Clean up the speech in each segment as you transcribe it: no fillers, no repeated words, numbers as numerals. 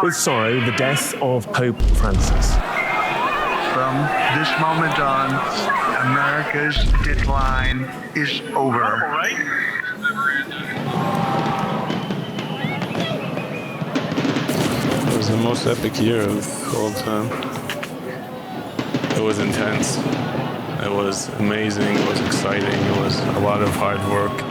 with sorrow the death of Pope Francis. From this moment on, America's decline is over. It was the most epic year of all time. It was intense. It was amazing. It was exciting. It was a lot of hard work.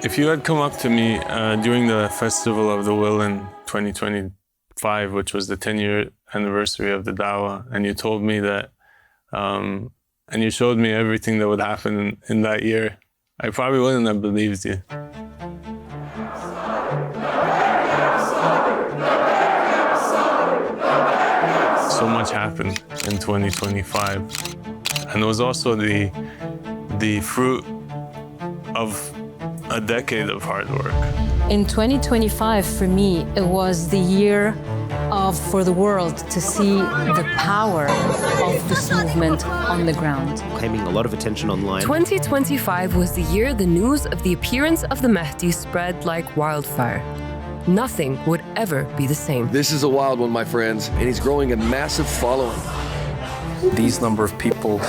If you had come up to me during the Festival of the Will in 2025, which was the 10-year anniversary of the Dawah, and you told me that, and you showed me everything that would happen in that year, I probably wouldn't have believed you. So much happened in 2025, and it was also the fruit of a decade of hard work. In 2025, for me, it was the year for the world to see the power of this movement on the ground. Claiming a lot of attention online. 2025 was the year the news of the appearance of the Mahdi spread like wildfire. Nothing would ever be the same. This is a wild one, my friends, and he's growing a massive following. These number of people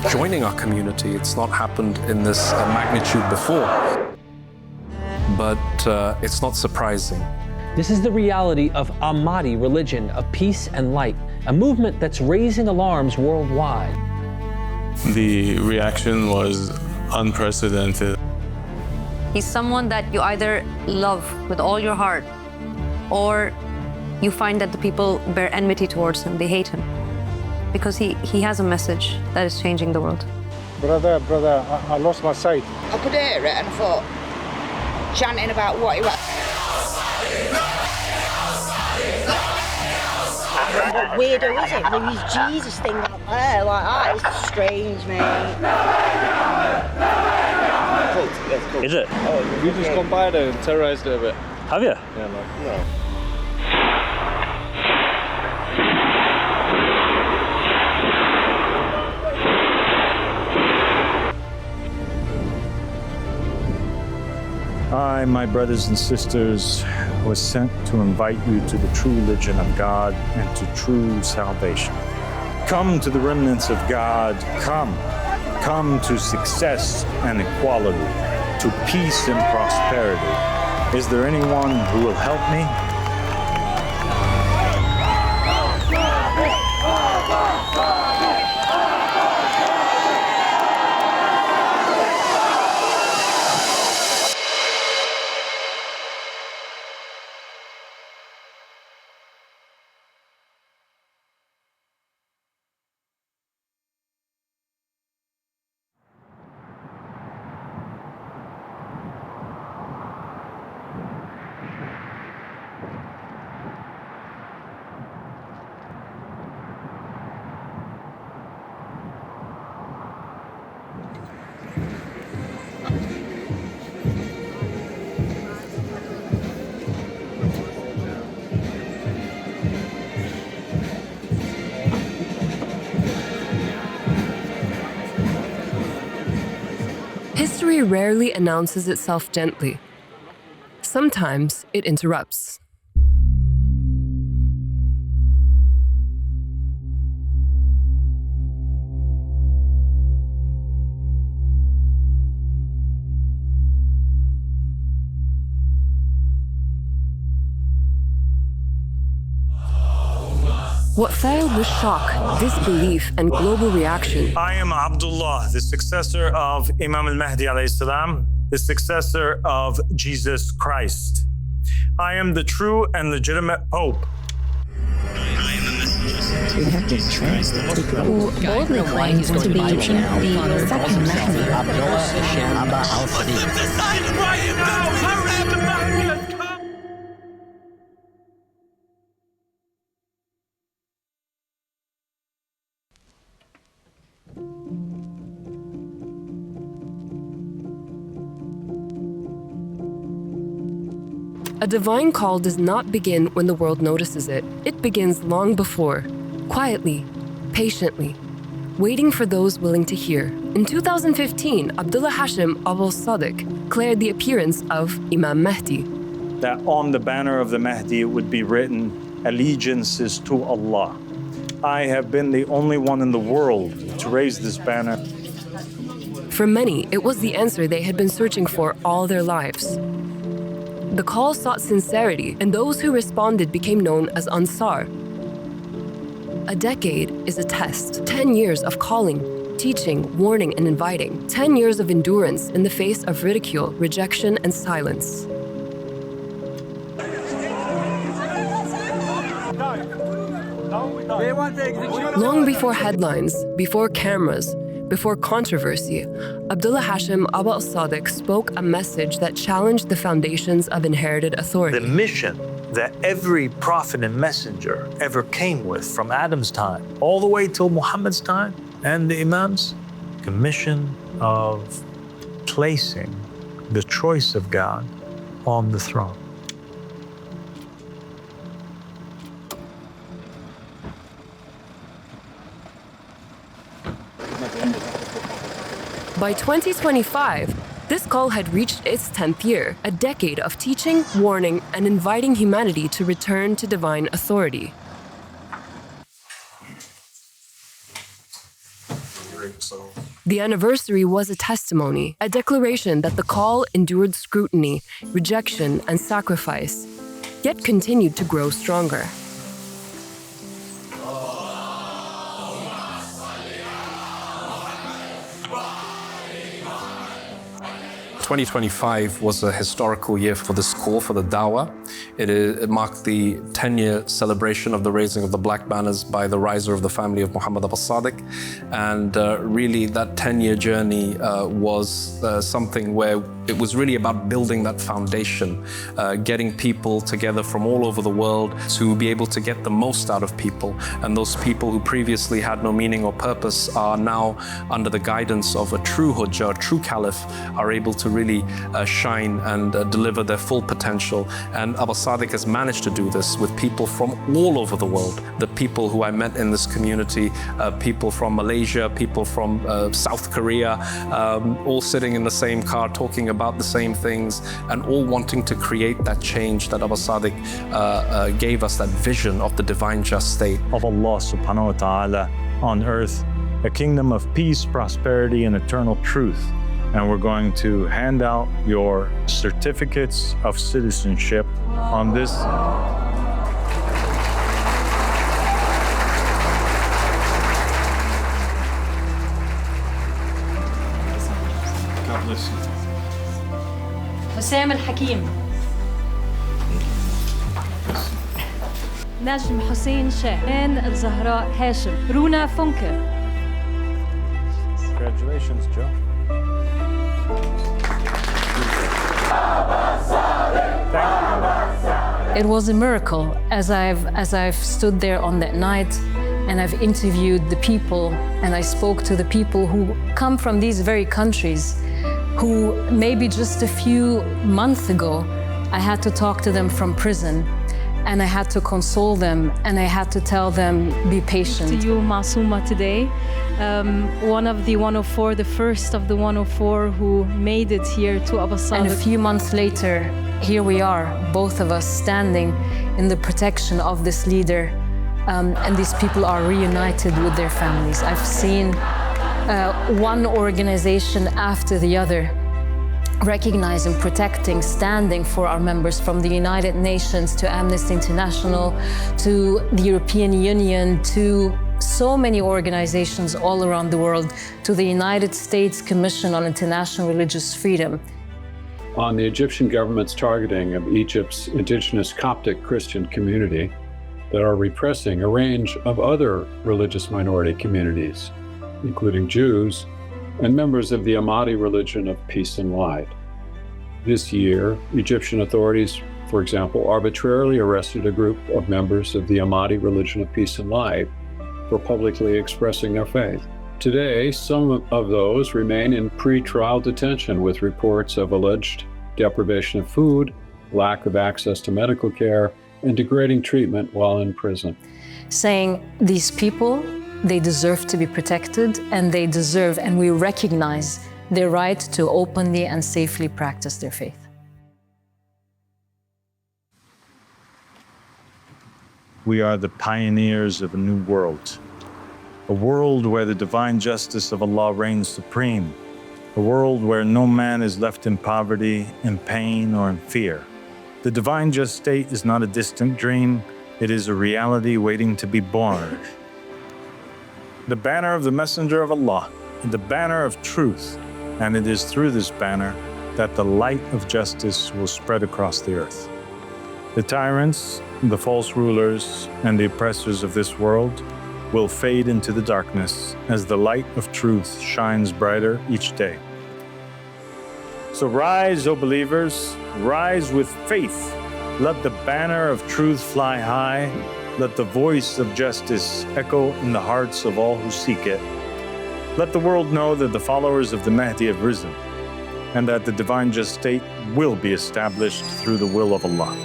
joining our community, it's not happened in this magnitude before. But it's not surprising. This is the reality of al-mahdi religion of peace and light, a movement that's raising alarms worldwide. The reaction was unprecedented. He's someone that you either love with all your heart, or you find that the people bear enmity towards him, they hate him. Because he has a message that is changing the world. Brother, I lost my sight. I could hear it and I thought, chanting about what he was. What weirdo is it? With his Jesus thing up there, like that, it's strange, mate. Cool. Is it? Oh, we've just gone by there and terrorized it a bit. Have you? Yeah, man. Yeah. I, my brothers and sisters, was sent to invite you to the true religion of God and to true salvation. Come to the remnants of God, come. Come to success and equality, to peace and prosperity. Is there anyone who will help me? History rarely announces itself gently. Sometimes it interrupts. What failed was shock, disbelief, and global reaction. I am Abdullah, the successor of Imam al-Mahdi alayhi salam, the successor of Jesus Christ. I am the true and legitimate Pope. We have to trust who boldly claims to be the second Mahdi. Aba Al-Sadiq. A divine call does not begin when the world notices it. It begins long before, quietly, patiently, waiting for those willing to hear. In 2015, Abdullah Aba Al-Sadiq declared the appearance of Imam Mahdi. That on the banner of the Mahdi it would be written, "Allegiance is to Allah." I have been the only one in the world to raise this banner. For many, it was the answer they had been searching for all their lives. The call sought sincerity, and those who responded became known as Ansar. A decade is a test. 10 years of calling, teaching, warning, and inviting. 10 years of endurance in the face of ridicule, rejection, and silence. Long before headlines, before cameras, before controversy, Abdullah Aba Al-Sadiq spoke a message that challenged the foundations of inherited authority. The mission that every prophet and messenger ever came with from Adam's time all the way till Muhammad's time and the Imams, the mission of placing the choice of God on the throne. By 2025, this call had reached its 10th year, a decade of teaching, warning, and inviting humanity to return to divine authority. The anniversary was a testimony, a declaration that the call endured scrutiny, rejection, and sacrifice, yet continued to grow stronger. 2025 was a historical year for this call, for the Dawah. It marked the 10-year celebration of the raising of the black banners by the riser of the family of Mahdi Aba Al-Sadiq. And really that 10-year journey was something where it was really about building that foundation, getting people together from all over the world to be able to get the most out of people. And those people who previously had no meaning or purpose are now, under the guidance of a true Hujjah, a true Caliph, are able to really shine and deliver their full potential. And Aba Sadiq has managed to do this with people from all over the world. The people who I met in this community, people from Malaysia, people from South Korea, all sitting in the same car talking about the same things and all wanting to create that change that Aba Sadiq gave us, that vision of the divine just state. Of Allah subhanahu wa ta'ala on earth, a kingdom of peace, prosperity, and eternal truth. And we're going to hand out your certificates of citizenship on this. God bless you. حسام الحكيم. نجم حسين شاهين الزهراء هاشم. رونا فونكر. Congratulations, Joe. It was a miracle as I've stood there on that night and I've interviewed the people and I spoke to the people who come from these very countries who maybe just a few months ago I had to talk to them from prison and I had to console them and I had to tell them, be patient. To you, Masuma, today, one of the 104, the first of the 104 who made it here to Aba Sadiq. And a few months later, here we are, both of us standing in the protection of this leader, and these people are reunited with their families. I've seen one organization after the other recognizing, protecting, standing for our members, from the United Nations to Amnesty International to the European Union to so many organizations all around the world, to the United States Commission on International Religious Freedom. On the Egyptian government's targeting of Egypt's indigenous Coptic Christian community that are repressing a range of other religious minority communities, including Jews and members of the Ahmadi religion of peace and light. This year, Egyptian authorities, for example, arbitrarily arrested a group of members of the Ahmadi religion of peace and light for publicly expressing their faith. Today, some of those remain in pre-trial detention with reports of alleged deprivation of food lack of access to medical care, and degrading treatment while in prison. Saying these people, they deserve to be protected, and they deserve, and we recognize their right to openly and safely practice their faith. We are the pioneers of a new world, a world where the divine justice of Allah reigns supreme, a world where no man is left in poverty, in pain, or in fear. The divine just state is not a distant dream, it is a reality waiting to be born. The banner of the Messenger of Allah, the banner of truth, and it is through this banner that the light of justice will spread across the earth. The tyrants, the false rulers, and the oppressors of this world will fade into the darkness as the light of truth shines brighter each day. So rise, O believers, rise with faith. Let the banner of truth fly high. Let the voice of justice echo in the hearts of all who seek it. Let the world know that the followers of the Mahdi have risen, and that the divine just state will be established through the will of Allah.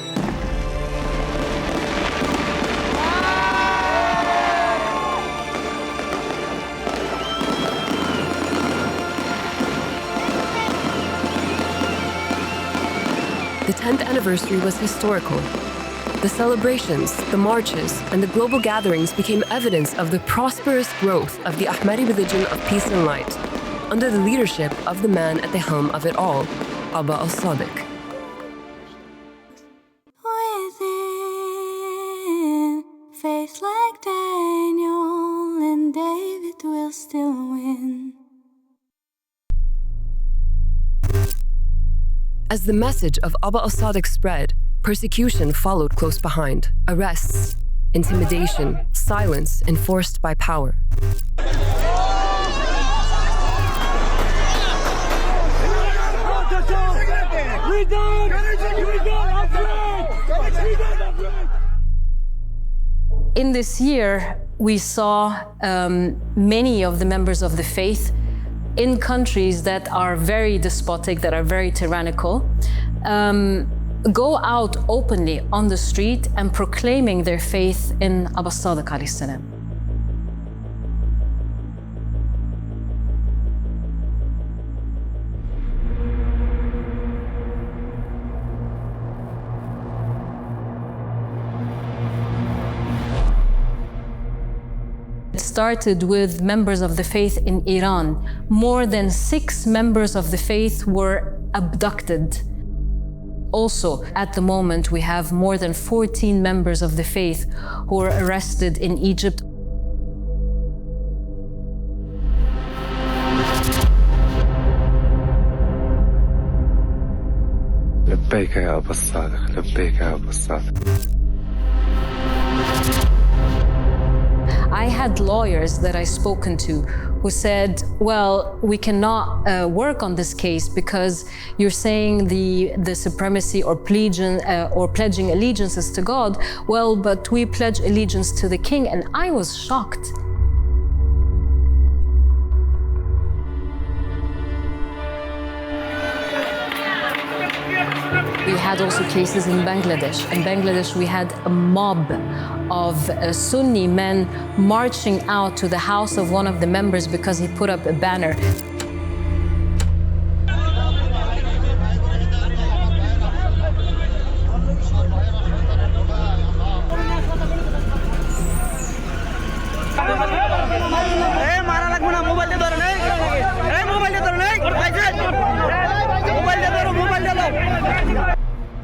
The 10th anniversary was historical. The celebrations, the marches, and the global gatherings became evidence of the prosperous growth of the Ahmadi religion of peace and light, under the leadership of the man at the helm of it all, Aba Al-Sadiq. Within, faith like Daniel and David will still win. As the message of Aba Al-Sadiq spread, persecution followed close behind. Arrests, intimidation, silence enforced by power. In this year, we saw many of the members of the faith in countries that are very despotic, that are very tyrannical, go out openly on the street and proclaiming their faith in Aba Al-Sadiq alayhi salam. It started with members of the faith in Iran. More than 6 members of the faith were abducted. Also, at the moment, we have more than 14 members of the faith who were arrested in Egypt. لبيك يا أبا الصادق، لبيك يا أبا الصادق. I had lawyers that I spoken to who said, well, we cannot work on this case because you're saying the supremacy or pledging allegiances to God. Well, but we pledge allegiance to the king. And I was shocked. We had also cases in Bangladesh. In Bangladesh, we had a mob of Sunni men marching out to the house of one of the members because he put up a banner.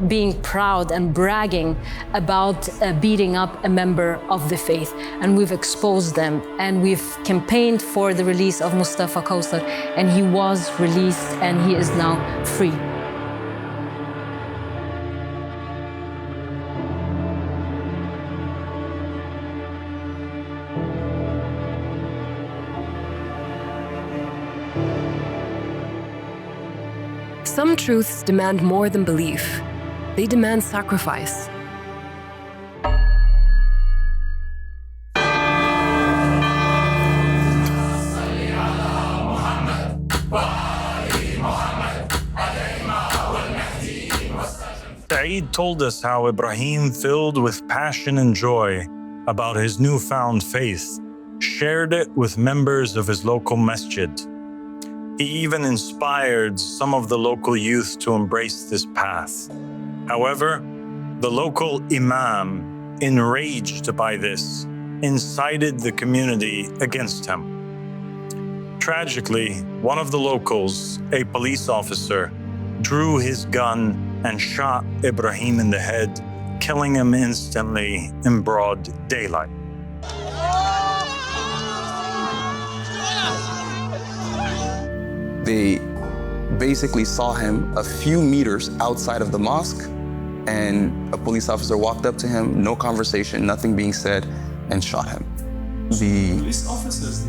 Being proud and bragging about beating up a member of the faith. And we've exposed them, and we've campaigned for the release of Mustafa Kausar, and he was released and he is now free. Some truths demand more than belief. They demand sacrifice. Saeed told us how Ibrahim, filled with passion and joy about his newfound faith, shared it with members of his local masjid. He even inspired some of the local youth to embrace this path. However, the local imam, enraged by this, incited the community against him. Tragically, one of the locals, a police officer, drew his gun and shot Ibrahim in the head, killing him instantly in broad daylight. They basically saw him a few meters outside of the mosque, and a police officer walked up to him, no conversation, nothing being said, and shot him. The police officers?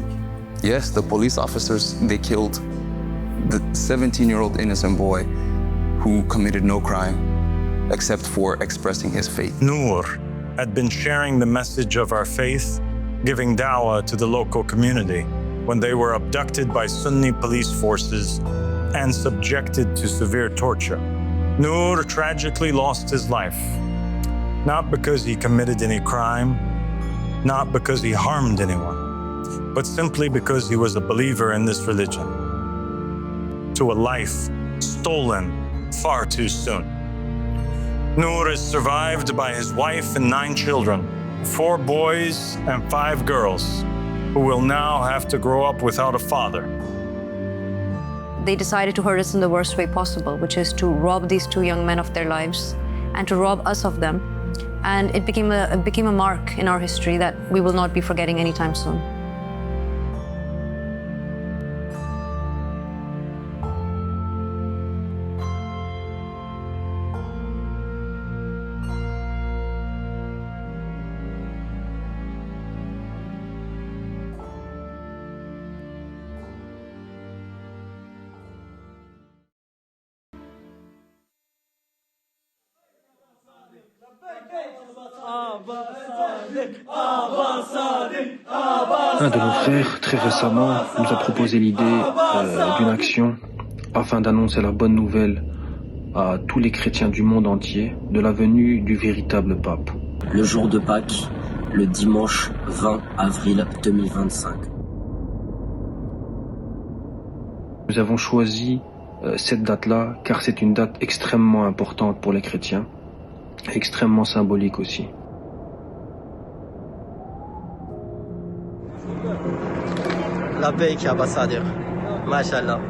Yes, the police officers, they killed the 17-year-old innocent boy who committed no crime except for expressing his faith. Noor had been sharing the message of our faith, giving dawah to the local community when they were abducted by Sunni police forces and subjected to severe torture. Noor tragically lost his life, not because he committed any crime, not because he harmed anyone, but simply because he was a believer in this religion, to a life stolen far too soon. Noor is survived by his wife and 9 children, 4 boys and 5 girls, who will now have to grow up without a father. They decided to hurt us in the worst way possible, which is to rob these 2 young men of their lives and to rob us of them. And it became a mark in our history that we will not be forgetting anytime soon. Un de nos frères, très récemment, nous a proposé l'idée d'une action afin d'annoncer la bonne nouvelle à tous les chrétiens du monde entier de la venue du véritable pape. Le jour de Pâques, le dimanche 20 avril 2025. Nous avons choisi cette date-là car c'est une date extrêmement importante pour les chrétiens, extrêmement symbolique aussi. Mahdi Aba Al-Sadiq. MashaAllah.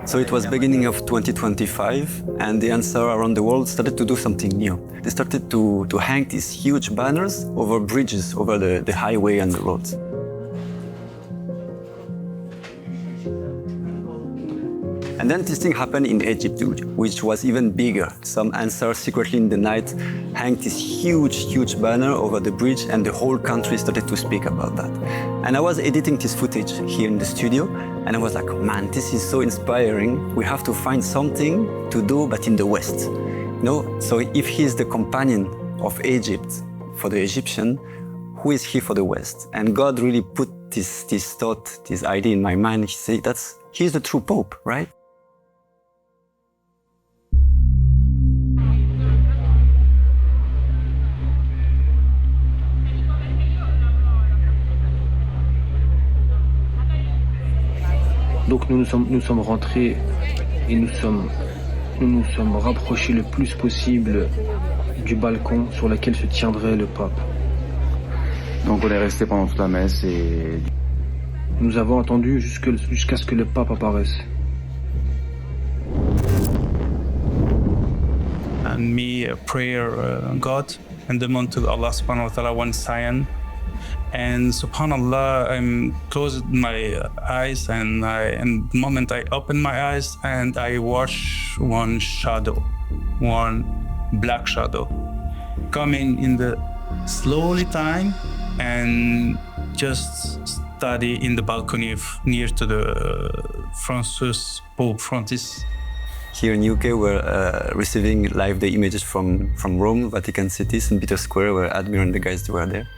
So it was beginning of 2025, and the Ansar around the world started to do something new. They started to hang these huge banners over bridges, over the highway and the roads. And then this thing happened in Egypt, which was even bigger. Some Ansar secretly in the night hanged this huge banner over the bridge, and the whole country started to speak about that. And I was editing this footage here in the studio, and I was like, man, this is so inspiring. We have to find something to do, but in the West. So if he's the companion of Egypt for the Egyptian, who is he for the West? And God really put this thought, this idea in my mind. He said, he's the true Pope, right? Donc nous sommes rentrés et nous nous sommes rapprochés le plus possible du balcon sur lequel se tiendrait le pape. Donc on est resté pendant toute la messe et... Nous avons attendu jusqu'à ce que le pape apparaisse. And me pray God and demand to Allah subhanahu wa ta'ala one sign. And subhanallah, I closed my eyes, and the moment I opened my eyes, and I watched one shadow, one black shadow, coming in the slowly time and just study in the balcony near to the Pope Francis. Here in UK, we're receiving live the images from Rome, Vatican City, St. Peter's Square, where Admiral and the guys were there.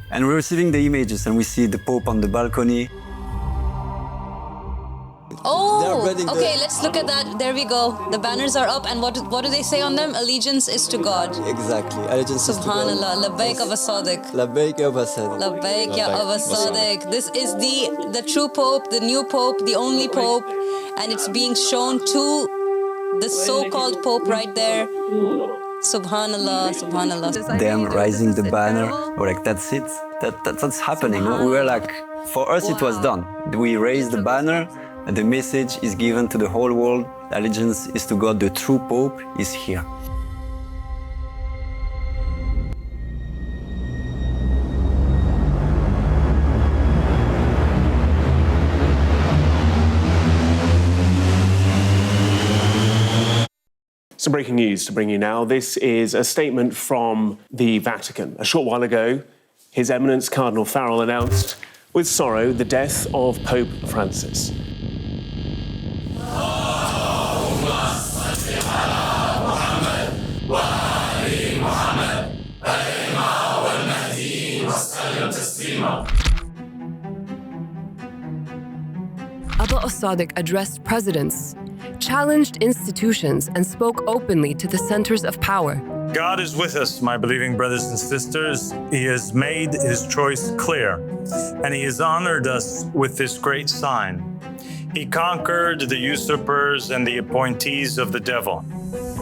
And we're receiving the images, and we see the Pope on the balcony. Oh, spreading. Okay, let's look at that. There we go. The banners are up, and what do they say on them? Allegiance is to God. Exactly. Allegiance is to God. Subhanallah. Labbaik Aba Sadiq. Labbaik Aba Sadiq. Labbaik Ya Aba Sadiq. This is the true Pope, the new Pope, the only Pope, and it's being shown to the so-called Pope right there. Subhanallah, Subhanallah. Them raising the banner, we're like, that's it. That's what's happening. We were like, for us it was done. We raised the banner, and the message is given to the whole world. Allegiance is to God. The true Pope is here. Some breaking news to bring you now. This is a statement from the Vatican. A short while ago, His Eminence Cardinal Farrell announced with sorrow the death of Pope Francis. Aba Al-Sadiq addressed presidents, challenged institutions, and spoke openly to the centers of power. God is with us, my believing brothers and sisters. He has made his choice clear, and he has honored us with this great sign. He conquered the usurpers and the appointees of the devil.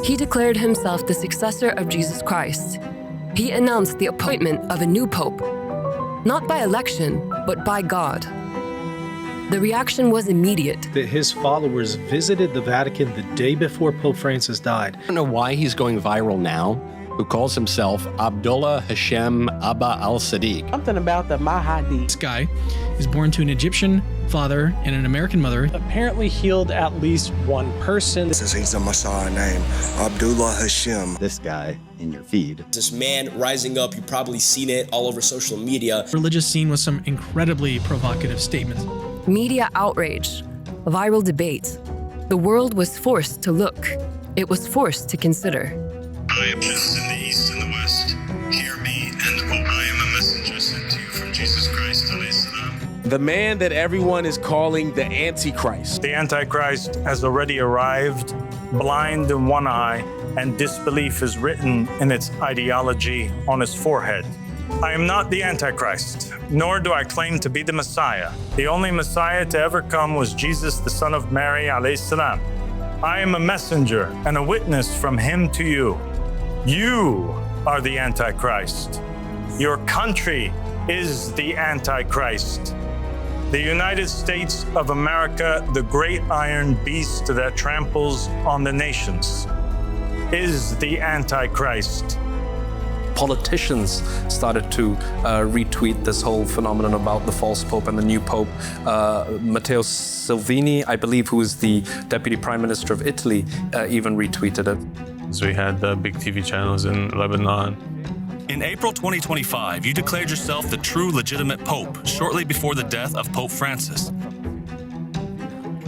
He declared himself the successor of Jesus Christ. He announced the appointment of a new pope, not by election, but by God. The reaction was immediate. That his followers visited the Vatican the day before Pope Francis died. I don't know why he's going viral now, who calls himself Abdullah Hashem Aba Al-Sadiq. Something about the Mahdi. This guy is born to an Egyptian father and an American mother. Apparently healed at least one person. This is he's a Messiah name, Abdullah Hashem. This guy in your feed. This man rising up, you've probably seen it all over social media. Religious scene with some incredibly provocative statements. Media outrage, viral debate. The world was forced to look. It was forced to consider. I am just in the east and the west. Hear me, and I am a messenger sent to you from Jesus Christ, salam. The man that everyone is calling the Antichrist. The Antichrist has already arrived, blind in one eye, and disbelief is written in its ideology on his forehead. I am not the Antichrist, nor do I claim to be the Messiah. The only Messiah to ever come was Jesus, the son of Mary, alayhi salam. I am a messenger and a witness from him to you. You are the Antichrist. Your country is the Antichrist. The United States of America, the great iron beast that tramples on the nations, is the Antichrist. Politicians started to retweet this whole phenomenon about the false pope and the new pope. Matteo Salvini, I believe, who is the deputy prime minister of Italy, even retweeted it. So we had big TV channels in Lebanon. In April 2025, you declared yourself the true legitimate pope shortly before the death of Pope Francis.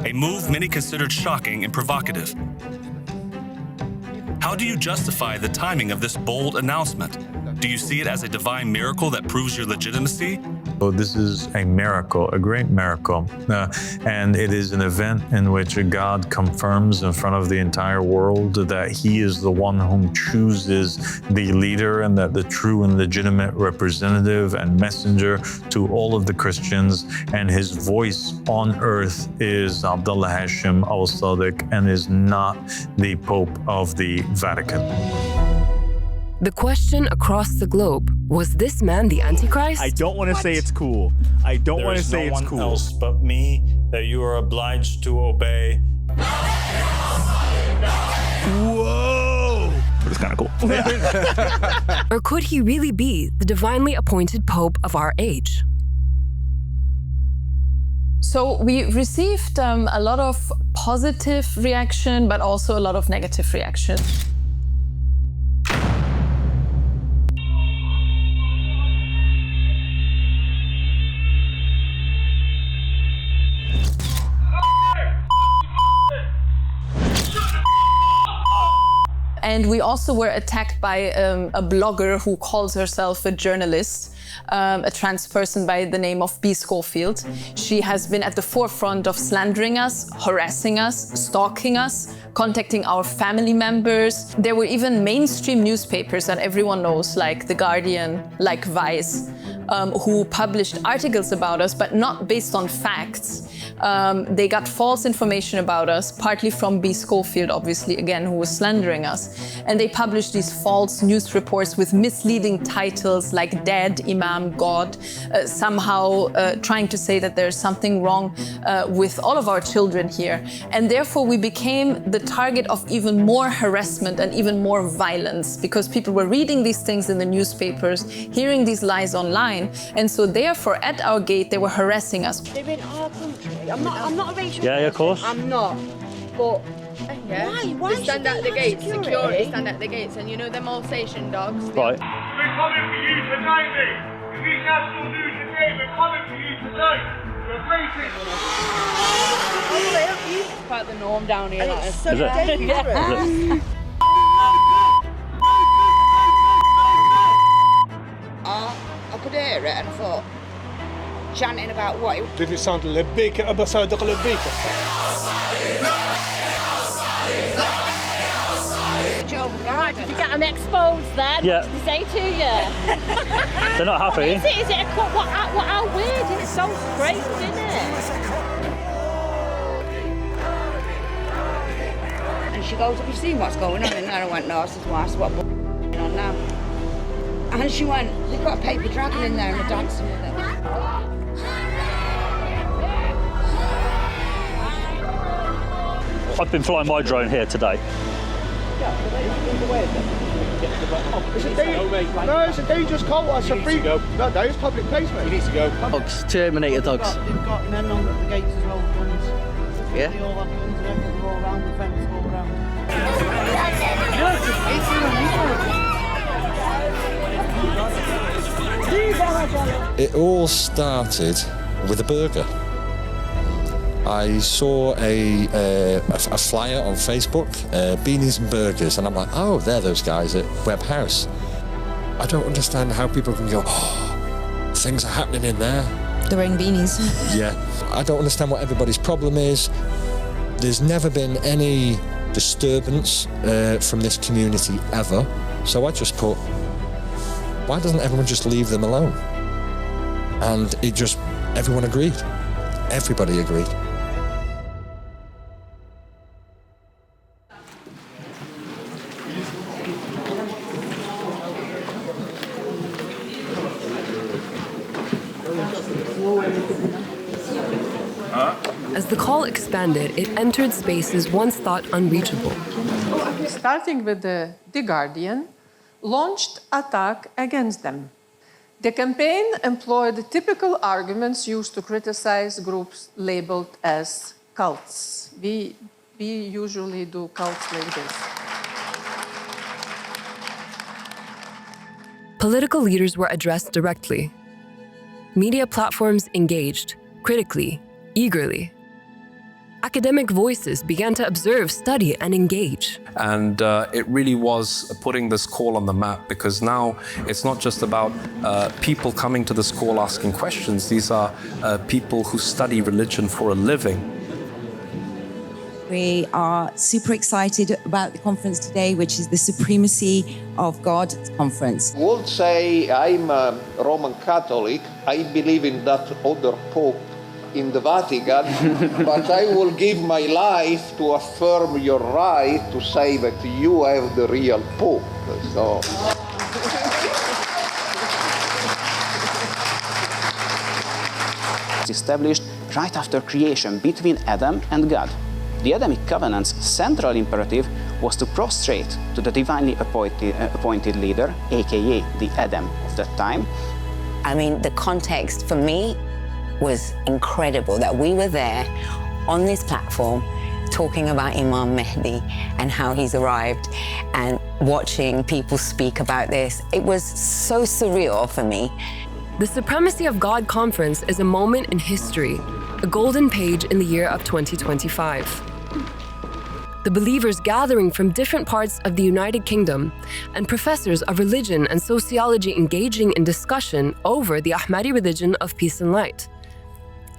A move many considered shocking and provocative. How do you justify the timing of this bold announcement? Do you see it as a divine miracle that proves your legitimacy? So this is a miracle, a great miracle. And it is an event in which God confirms in front of the entire world that he is the one whom chooses the leader and that the true and legitimate representative and messenger to all of the Christians. And his voice on earth is Abdullah Hashem Al-Sadiq and is not the Pope of the Vatican. The question across the globe, was this man the Antichrist? I don't want to say it's cool. I don't want to say it's cool. There is no one else but me that you are obliged to obey. Whoa! But it's kind of cool. Or could he really be the divinely appointed Pope of our age? So we received a lot of positive reaction, but also a lot of negative reaction. And we also were attacked by a blogger who calls herself a journalist, a trans person by the name of B. Schofield. She has been at the forefront of slandering us, harassing us, stalking us, contacting our family members. There were even mainstream newspapers that everyone knows, like The Guardian, like Vice, who published articles about us, but not based on facts. They got false information about us, partly from B. Schofield, obviously, again, who was slandering us. And they published these false news reports with misleading titles like Dead, Imam, God, somehow trying to say that there's something wrong with all of our children here. And therefore, we became the target of even more harassment and even more violence, because people were reading these things in the newspapers, hearing these lies online. And so therefore, at our gate, they were harassing us. They're in our country. I'm not a racial Yeah, of course. I'm not. But Yeah. Why They stand at the gates, security stand at the gates, and you know them Alsatian dogs? Right. We're coming for you tonight, mate. If you can still do today, we're coming for you tonight. We're waiting. It's quite the norm down here. And it's so Is it? dangerous. I could hear it and I thought, chanting about what it... Did it sound لبيك أبا صادق لبيك? Right, did you get them exposed then? Yeah. What did they say to you? They're not happy. Is it a cut? How weird? It's so strange, isn't it? And she goes, have you seen what's going on in there? I went, no. I said, well, I said, what's going on now? And she went, they've got a paper dragon in there and they're dancing with it. I've been flying my drone here today. It's a dangerous call. It's a free. No, that is public place, mate. He needs to go. Dogs, Terminator dogs. They've got men on the gates as well, guns. Yeah. They all have guns and everything, they're all around the fence, all around. It all started with a burger. I saw a flyer on Facebook, beanies and burgers, and I'm like, oh, they're those guys at Webb House. I don't understand how people can go, oh, things are happening in there. They're wearing beanies. Yeah. I don't understand what everybody's problem is. There's never been any disturbance from this community ever. So I just put, why doesn't everyone just leave them alone? And everyone agreed. Everybody agreed. As the call expanded, it entered spaces once thought unreachable. Starting with the Guardian, launched attack against them. The campaign employed typical arguments used to criticize groups labeled as cults. We usually do cults like this. Political leaders were addressed directly. Media platforms engaged, critically, eagerly. Academic voices began to observe, study, and engage. And it really was putting this call on the map, because now it's not just about people coming to this call asking questions. These are people who study religion for a living. We are super excited about the conference today, which is the Supremacy of God conference. I would say I'm a Roman Catholic. I believe in that other Pope in the Vatican, but I will give my life to affirm your right to say that you have the real Pope. So. Established right after creation between Adam and God. The Adamic covenant's central imperative was to prostrate to the divinely appointed leader, aka the Adam of that time. I mean, the context for me was incredible that we were there on this platform talking about Imam Mahdi and how he's arrived and watching people speak about this. It was so surreal for me. The Supremacy of God conference is a moment in history, a golden page in the year of 2025. the believers gathering from different parts of the United Kingdom, and professors of religion and sociology engaging in discussion over the Ahmadi religion of peace and light.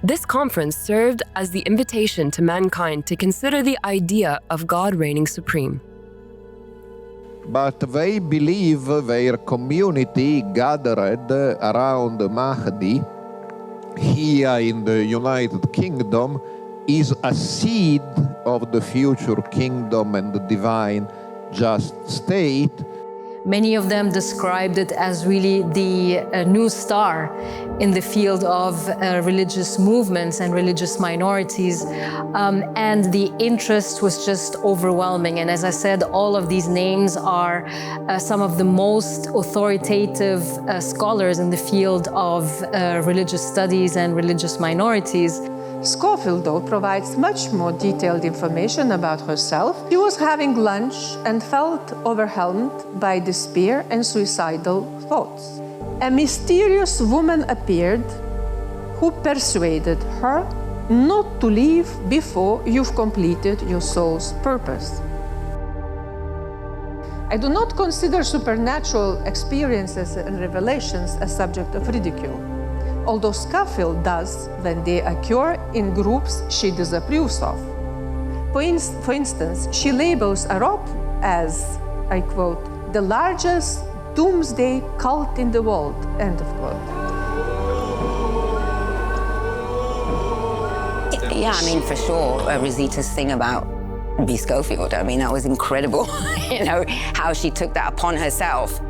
This conference served as the invitation to mankind to consider the idea of God reigning supreme. But they believe their community gathered around Mahdi here in the United Kingdom is a seed of the future kingdom and the divine just state. Many of them described it as really the new star in the field of religious movements and religious minorities. And the interest was just overwhelming. And as I said, all of these names are some of the most authoritative scholars in the field of religious studies and religious minorities. Scofield, though, provides much more detailed information about herself. She was having lunch and felt overwhelmed by despair and suicidal thoughts. A mysterious woman appeared who persuaded her not to leave before you've completed your soul's purpose. I do not consider supernatural experiences and revelations a subject of ridicule, although Scofield does when they occur in groups she disapproves of. For instance, she labels Arab as, I quote, the largest doomsday cult in the world, end of quote. Yeah, I mean, for sure, Rosita's thing about B. Scofield, I mean, that was incredible. You know, how she took that upon herself.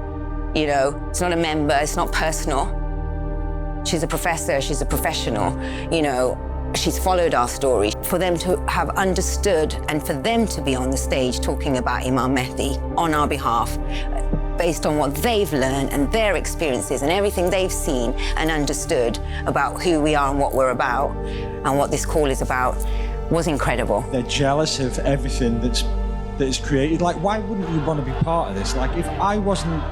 You know, it's not a member, it's not personal. She's a professor, she's a professional, you know, she's followed our story. For them to have understood and for them to be on the stage talking about Imam Mahdi on our behalf, based on what they've learned and their experiences and everything they've seen and understood about who we are and what we're about and what this call is about, was incredible. They're jealous of everything that's created. Like, why wouldn't you want to be part of this? Like, if I wasn't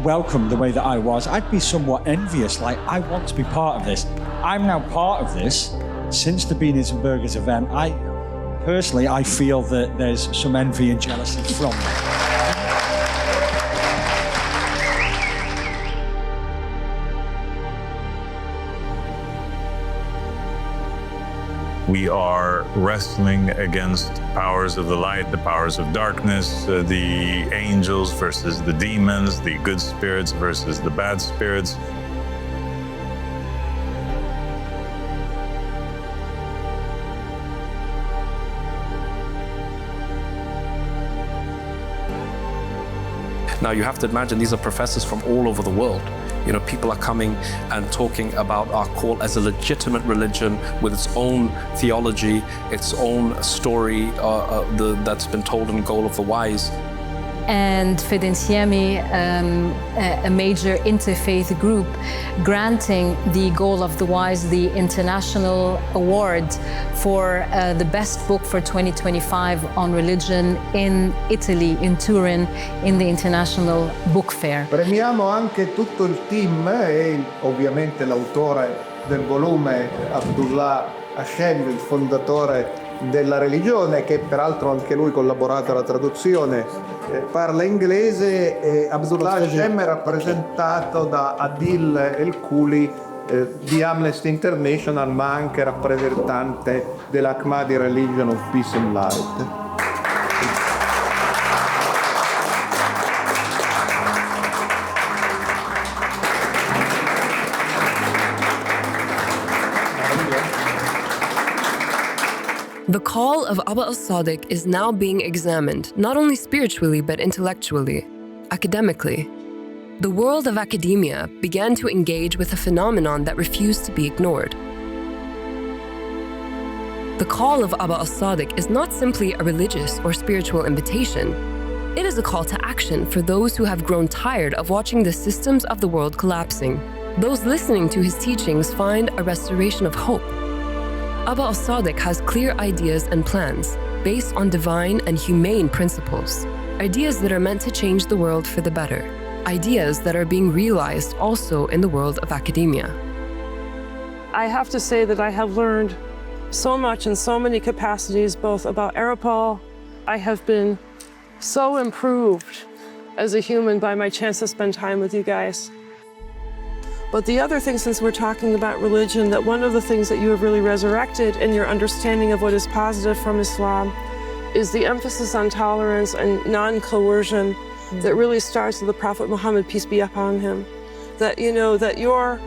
welcome the way that I was, I'd be somewhat envious. Like, I want to be part of this. I'm now part of this since the Beanies and Burgers event. I feel that there's some envy and jealousy from me. We are wrestling against powers of the light, the powers of darkness, the angels versus the demons, the good spirits versus the bad spirits. Now you have to imagine these are professors from all over the world. You know, people are coming and talking about our call as a legitimate religion with its own theology, its own story that's been told in Goal of the Wise. And Faites, ainsi, a major interfaith group, granting the Goal of the Wise the international award for the best book for 2025 on religion in Italy, in Turin, in the International Book Fair. Premiamo anche tutto il team e ovviamente l'autore del volume, Abdullah Hashem, il fondatore della religione, che peraltro anche lui collaborato alla traduzione, parla inglese. Abdullah Hashem è rappresentato da Adil El-Khuli di Amnesty International, ma anche rappresentante dell'Ahmadi Religion of Peace and Light. The call of Aba Al-Sadiq is now being examined, not only spiritually but intellectually, academically. The world of academia began to engage with a phenomenon that refused to be ignored. The call of Aba Al-Sadiq is not simply a religious or spiritual invitation. It is a call to action for those who have grown tired of watching the systems of the world collapsing. Those listening to his teachings find a restoration of hope. Aba Al-Sadiq has clear ideas and plans based on divine and humane principles, ideas that are meant to change the world for the better, ideas that are being realized also in the world of academia. I have to say that I have learned so much in so many capacities, both about Arapal. I have been so improved as a human by my chance to spend time with you guys. But the other thing, since we're talking about religion, that one of the things that you have really resurrected in your understanding of what is positive from Islam is the emphasis on tolerance and non-coercion that really starts with the Prophet Muhammad, peace be upon him. That, you know, that your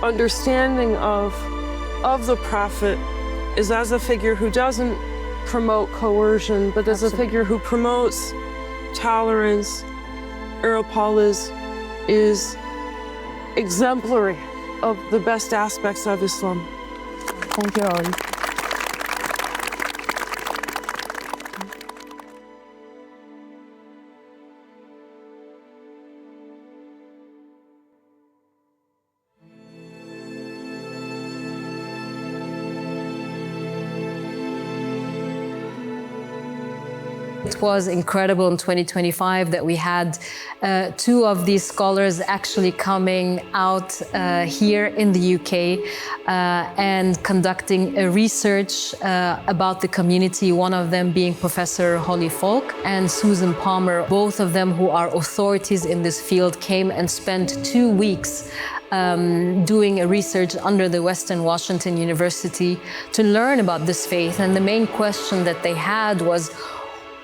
understanding of the Prophet is as a figure who doesn't promote coercion, but as a figure who promotes tolerance. Arapal is exemplary of the best aspects of Islam. Thank you, Ali. It was incredible in 2025 that we had two of these scholars actually coming out here in the UK and conducting a research about the community, one of them being Professor Holly Falk and Susan Palmer. Both of them, who are authorities in this field, came and spent 2 weeks doing a research under the Western Washington University to learn about this faith. And the main question that they had was,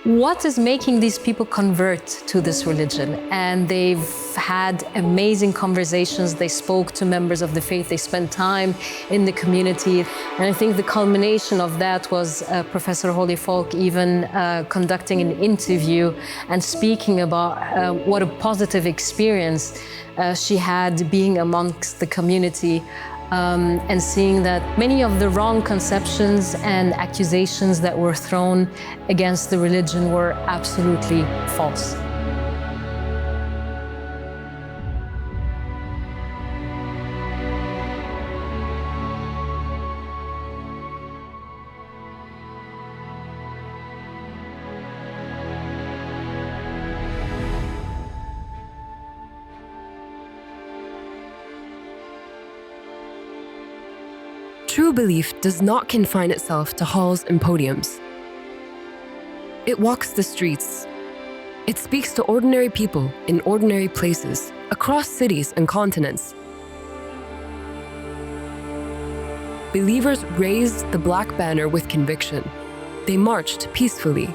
what is making these people convert to this religion? And they've had amazing conversations. They spoke to members of the faith. They spent time in the community. And I think the culmination of that was Professor Holly Falk even conducting an interview and speaking about what a positive experience she had being amongst the community. And seeing that many of the wrong conceptions and accusations that were thrown against the religion were absolutely false. True belief does not confine itself to halls and podiums. It walks the streets. It speaks to ordinary people in ordinary places, across cities and continents. Believers raised the black banner with conviction. They marched peacefully.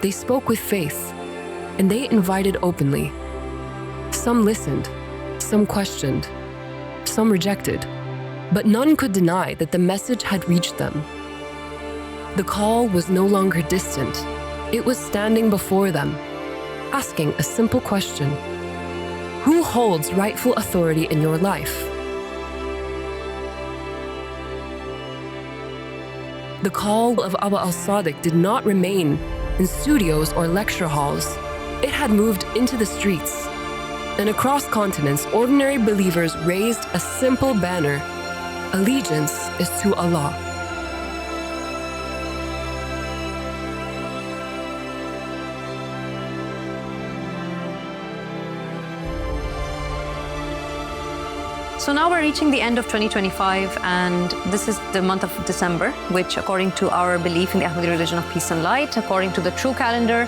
They spoke with faith, and they invited openly. Some listened, some questioned, some rejected. But none could deny that the message had reached them. The call was no longer distant. It was standing before them, asking a simple question: who holds rightful authority in your life? The call of Aba Al-Sadiq did not remain in studios or lecture halls. It had moved into the streets. And across continents, ordinary believers raised a simple banner: allegiance is to Allah. So now we're reaching the end of 2025, and this is the month of December, which, according to our belief in the Ahmadi religion of peace and light, according to the true calendar,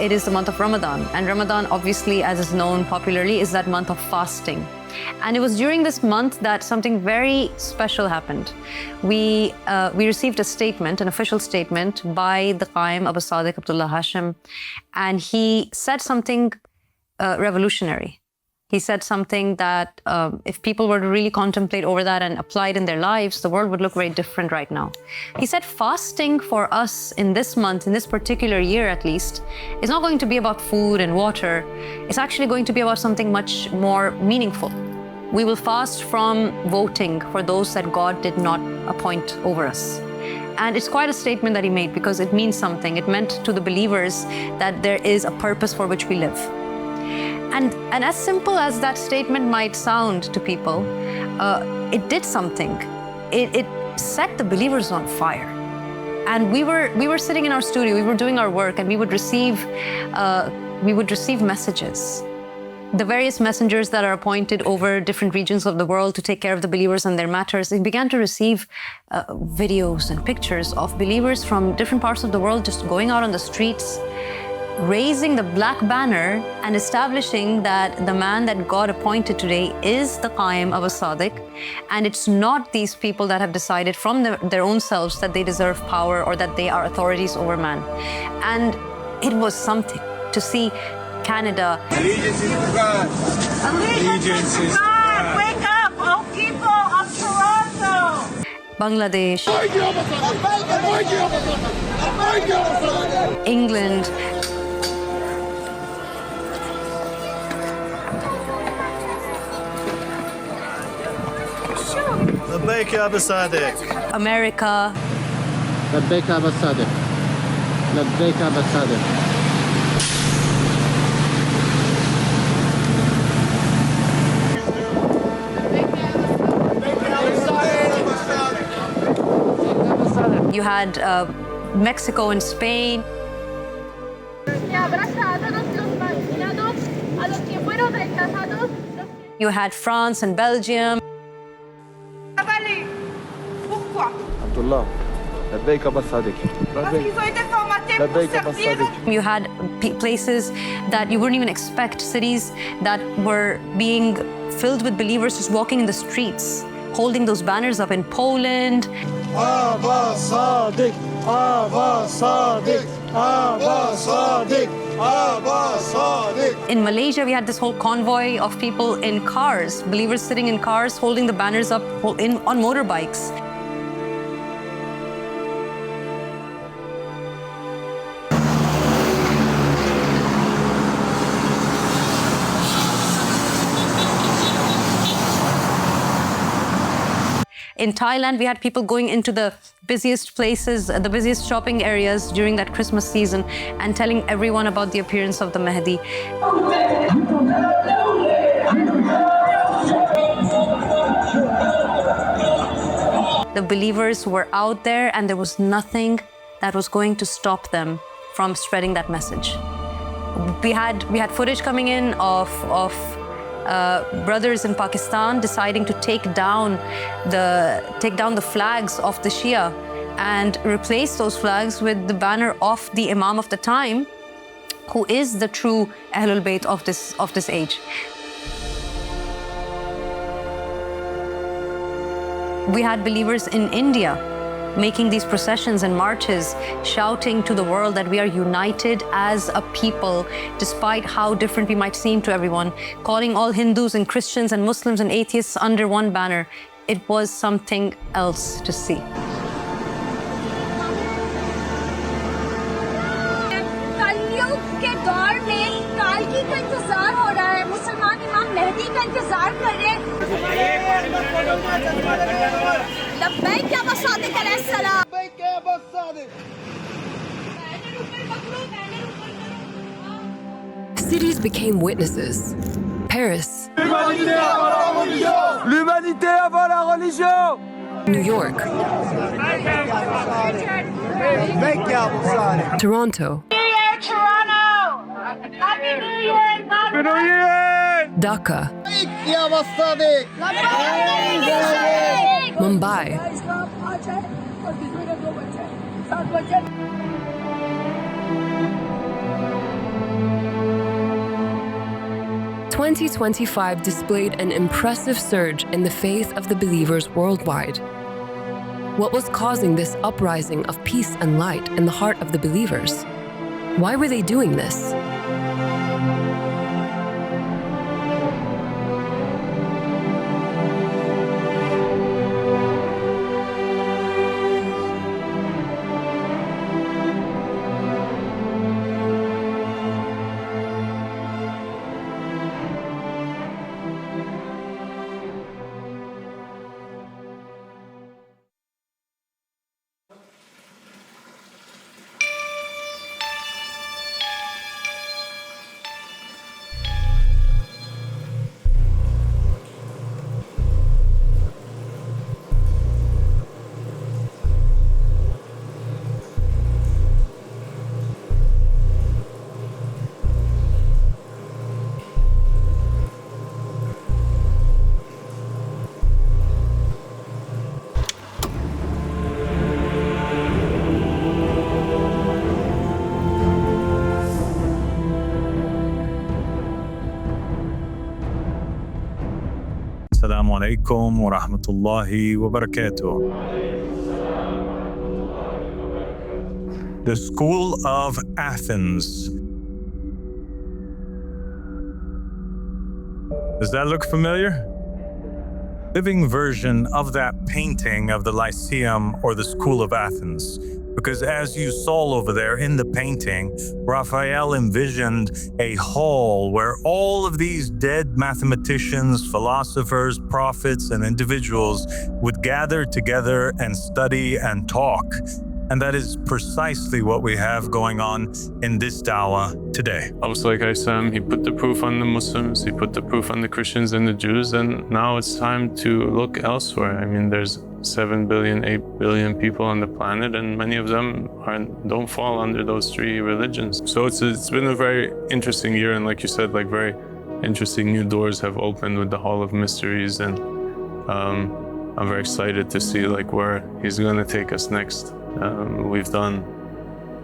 it is the month of Ramadan. And Ramadan, obviously, as is known popularly, is that month of fasting. And it was during this month that something very special happened. We received a statement, an official statement by the Qaim Abu Sadiq Abdullah Hashim, and he said something revolutionary. He said something that if people were to really contemplate over that and apply it in their lives, the world would look very different right now. He said fasting for us in this month, in this particular year at least, is not going to be about food and water. It's actually going to be about something much more meaningful. We will fast from voting for those that God did not appoint over us. And it's quite a statement that he made, because it means something. It meant to the believers that there is a purpose for which we live. And as simple as that statement might sound to people, it did something. It set the believers on fire. And we were sitting in our studio, we were doing our work, and we would receive messages. the various messengers that are appointed over different regions of the world to take care of the believers and their matters, they began to receive videos and pictures of believers from different parts of the world just going out on the streets, raising the black banner and establishing that the man that God appointed today is the Mahdi Aba Al-Sadiq, and it's not these people that have decided from their own selves that they deserve power or that they are authorities over man. And it was something to see Canada. Allegiance is to God. Allegiance is to God. Wake up, oh people of Toronto. Bangladesh, England, لبيك يا أبا صادق. America, لبيك يا أبا صادق. لبيك يا أبا صادق. you had Mexico and Spain. You had France and Belgium. Abdullah. لبيك أبا صادق. لبيك أبا صادق. You had places that you wouldn't even expect, cities that were being filled with believers just walking in the streets, holding those banners up in Poland. Aba Sadiq, Aba Sadiq, Aba Sadiq, Aba Sadiq. In Malaysia, we had this whole convoy of people in cars, believers sitting in cars, holding the banners up on motorbikes. In Thailand, we had people going into the busiest places, the busiest shopping areas during that Christmas season and telling everyone about the appearance of the Mahdi. The believers were out there and there was nothing that was going to stop them from spreading that message. We had footage coming in of brothers in Pakistan deciding to take down the flags of the Shia and replace those flags with the banner of the Imam of the time, who is the true Ahlul Bayt of this age. We had believers in India making these processions and marches, shouting to the world that we are united as a people, despite how different we might seem to everyone, calling all Hindus and Christians and Muslims and atheists under one banner. It was something else to see. لبيك يا أبا صادق عليه السلام. لبيك يا أبا صادق. Cities became witnesses. Paris, L'humanité avant la religion. New York, لبيك يا أبا صادق. Toronto, New Year, Toronto. Happy New Year. Happy New Year. Dhaka, لبيك يا أبا صادق. Mumbai, 2025 displayed an impressive surge in the faith of the believers worldwide. What was causing this uprising of peace and light in the heart of the believers? Why were they doing this? Assalamu alaikum wa rahmatullahi wa barakatuh. The School of Athens. Does that look familiar? Living version of that painting of the Lyceum or the School of Athens. Because as you saw over there in the painting, Raphael envisioned a hall where all of these dead mathematicians, philosophers, prophets, and individuals would gather together and study and talk. And that is precisely what we have going on in this dawah today. Like I said, he put the proof on the Muslims, he put the proof on the Christians and the Jews, and now it's time to look elsewhere. I mean, there's 7 billion, 8 billion people on the planet, and many of them don't fall under those three religions. So it's been a very interesting year, and like you said, like very interesting new doors have opened with the Hall of Mysteries, and I'm very excited to see like where he's going to take us next. We've done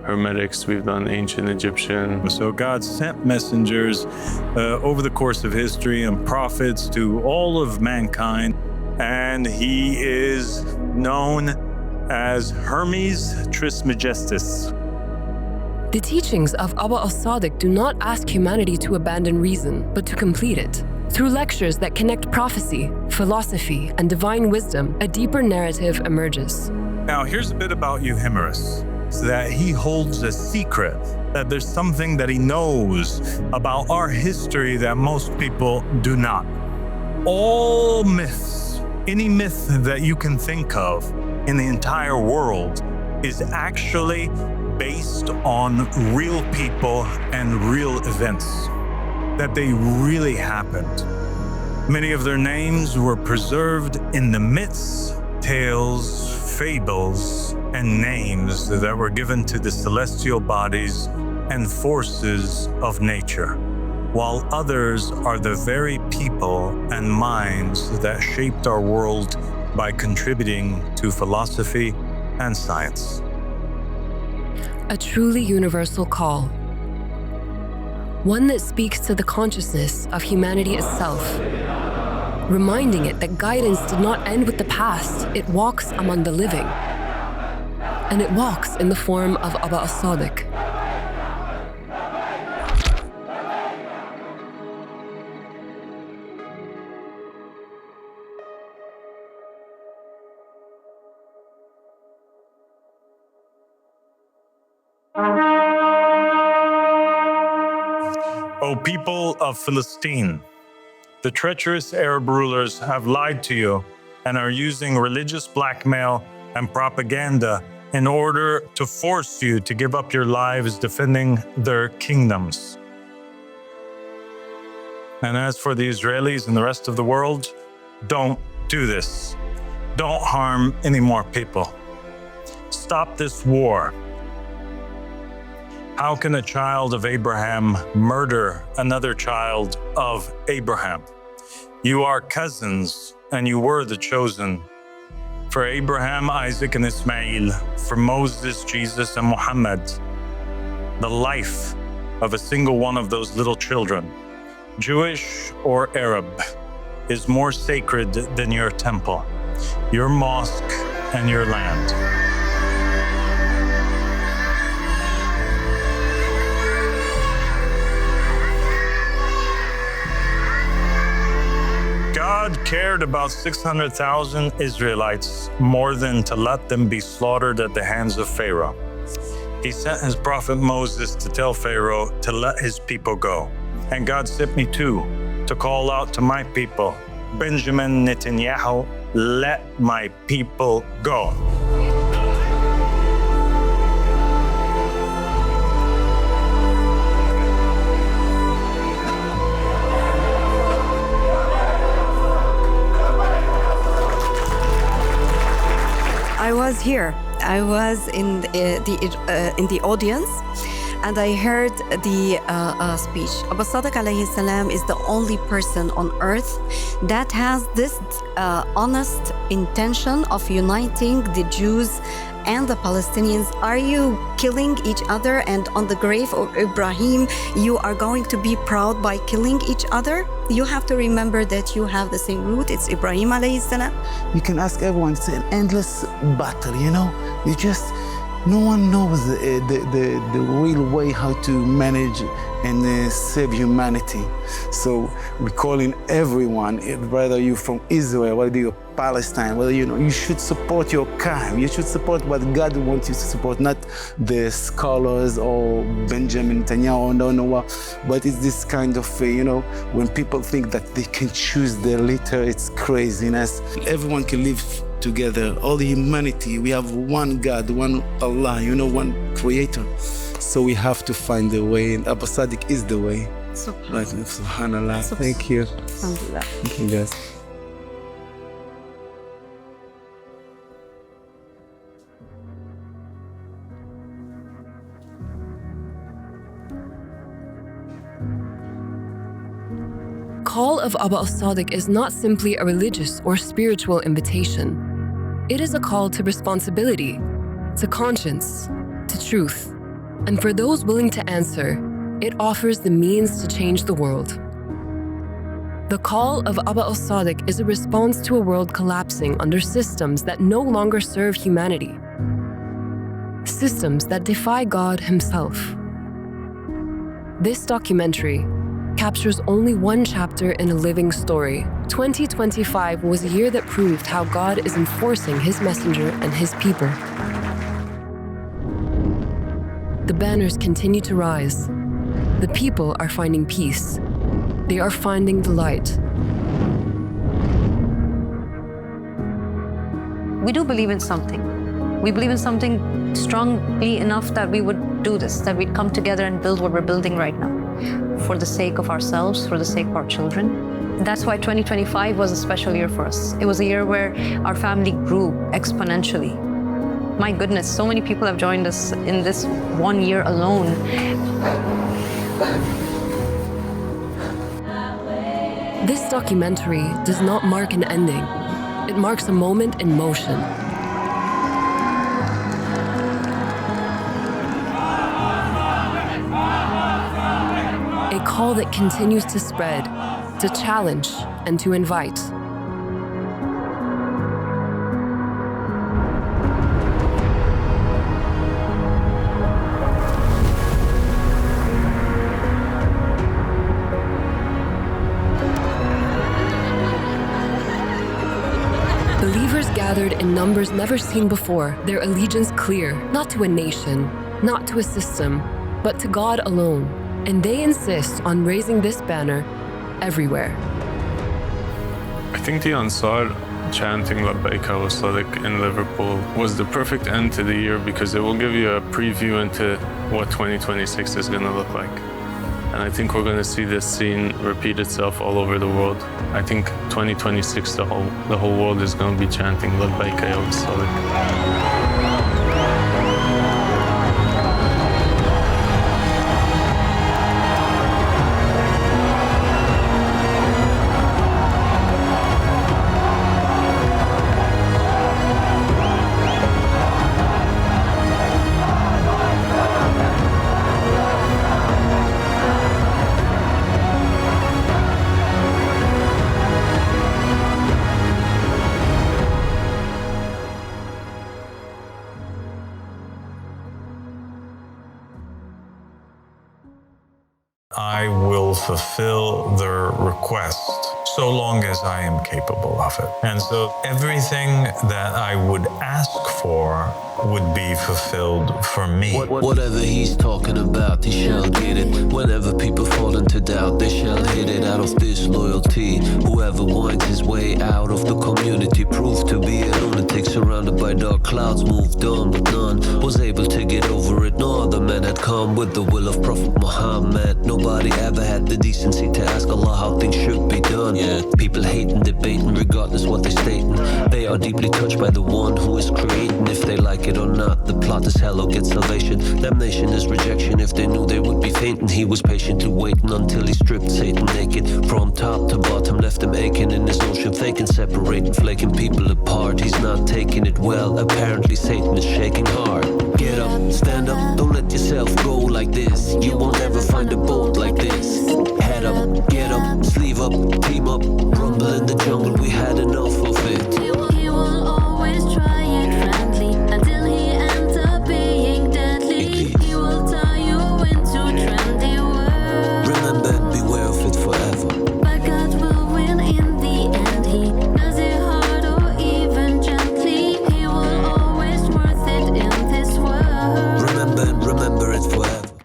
Hermetics, we've done ancient Egyptian. So God sent messengers over the course of history and prophets to all of mankind, and he is known as Hermes Trismegistus. The teachings of Aba Al-Sadiq do not ask humanity to abandon reason, but to complete it. Through lectures that connect prophecy, philosophy, and divine wisdom, a deeper narrative emerges. Now, here's a bit about Euhemerus, so that he holds a secret, that there's something that he knows about our history that most people do not. All myths, any myth that you can think of in the entire world is actually based on real people and real events, that they really happened. Many of their names were preserved in the myths, tales, fables, and names that were given to the celestial bodies and forces of nature, while others are the very people and minds that shaped our world by contributing to philosophy and science. A truly universal call. One that speaks to the consciousness of humanity itself, reminding it that guidance did not end with the past, it walks among the living. And it walks in the form of Aba Al-Sadiq. O people of Philistine, the treacherous Arab rulers have lied to you and are using religious blackmail and propaganda in order to force you to give up your lives defending their kingdoms. And as for the Israelis and the rest of the world, don't do this. Don't harm any more people. Stop this war. How can a child of Abraham murder another child of Abraham? You are cousins, and you were the chosen. For Abraham, Isaac, and Ismail, for Moses, Jesus, and Muhammad, the life of a single one of those little children, Jewish or Arab, is more sacred than your temple, your mosque, and your land. God cared about 600,000 Israelites more than to let them be slaughtered at the hands of Pharaoh. He sent his prophet Moses to tell Pharaoh to let his people go. And God sent me too, to call out to my people, Benjamin Netanyahu, let my people go. I was here. I was in the audience, and I heard the speech. Aba Al-Sadiq alayhi salam is the only person on earth that has this honest intention of uniting the Jews and the Palestinians, are you killing each other? And on the grave of Ibrahim, you are going to be proud by killing each other? You have to remember that you have the same root. It's Ibrahim alayhi salam. You can ask everyone. It's an endless battle, you know? No one knows the real way how to manage and save humanity. So we're calling everyone, whether you're from Israel, whether you're Palestine, whether you should support your kind. You should support what God wants you to support, not the scholars or Benjamin Netanyahu or no what. But it's this kind of, when people think that they can choose their leader, it's craziness. Everyone can live together, all humanity. We have one God, one Allah, one creator. So we have to find the way, and Aba Sadiq is the way. Subhanallah. Thank you. Alhamdulillah. Thank you, guys. Call of Aba Al-Sadiq is not simply a religious or spiritual invitation. It is a call to responsibility, to conscience, to truth. And for those willing to answer, it offers the means to change the world. The call of Aba Al-Sadiq is a response to a world collapsing under systems that no longer serve humanity. Systems that defy God himself. This documentary captures only one chapter in a living story. 2025 was a year that proved how God is enforcing his messenger and his people. The banners continue to rise. The people are finding peace. They are finding the light. We do believe in something. We believe in something strongly enough that we would do this, that we'd come together and build what we're building right now, for the sake of ourselves, for the sake of our children. That's why 2025 was a special year for us. It was a year where our family grew exponentially. My goodness, so many people have joined us in this 1 year alone. This documentary does not mark an ending. It marks a moment in motion. A call that continues to spread, to challenge, and to invite. Believers gathered in numbers never seen before, their allegiance clear, not to a nation, not to a system, but to God alone. And they insist on raising this banner everywhere. I think the Ansar chanting Labbaik Aba Al-Sadiq in Liverpool was the perfect end to the year because it will give you a preview into what 2026 is going to look like. And I think we're going to see this scene repeat itself all over the world. I think 2026, the whole world is going to be chanting Labbaik Aba Al-Sadiq. I will fulfill their request so long as I am capable of it. And so everything that I would ask for would be fulfilled for me. Whatever he's talking about, he shall get it. Whenever people fall into doubt, they shall hit it. Out of disloyalty, whoever winds his way out of the community proved to be a lunatic, surrounded by dark clouds, moved on, but none was able to get over it. No other man had come with the will of Prophet Muhammad. Nobody ever had the decency to ask Allah how things should be done. Yeah, people hating, debating, regardless what they're stating. They are deeply touched by the one who is creating. If they like it or not, the plot is hell or get salvation. Damnation is rejection. If they knew they would be fainting, he was patiently waiting until he stripped Satan naked. From top to bottom, left him aching in his notion, faking, separating, flaking people apart. He's not taking it well. well, apparently Satan is shaking hard. Get up, stand up, don't let yourself go like this. You won't ever find a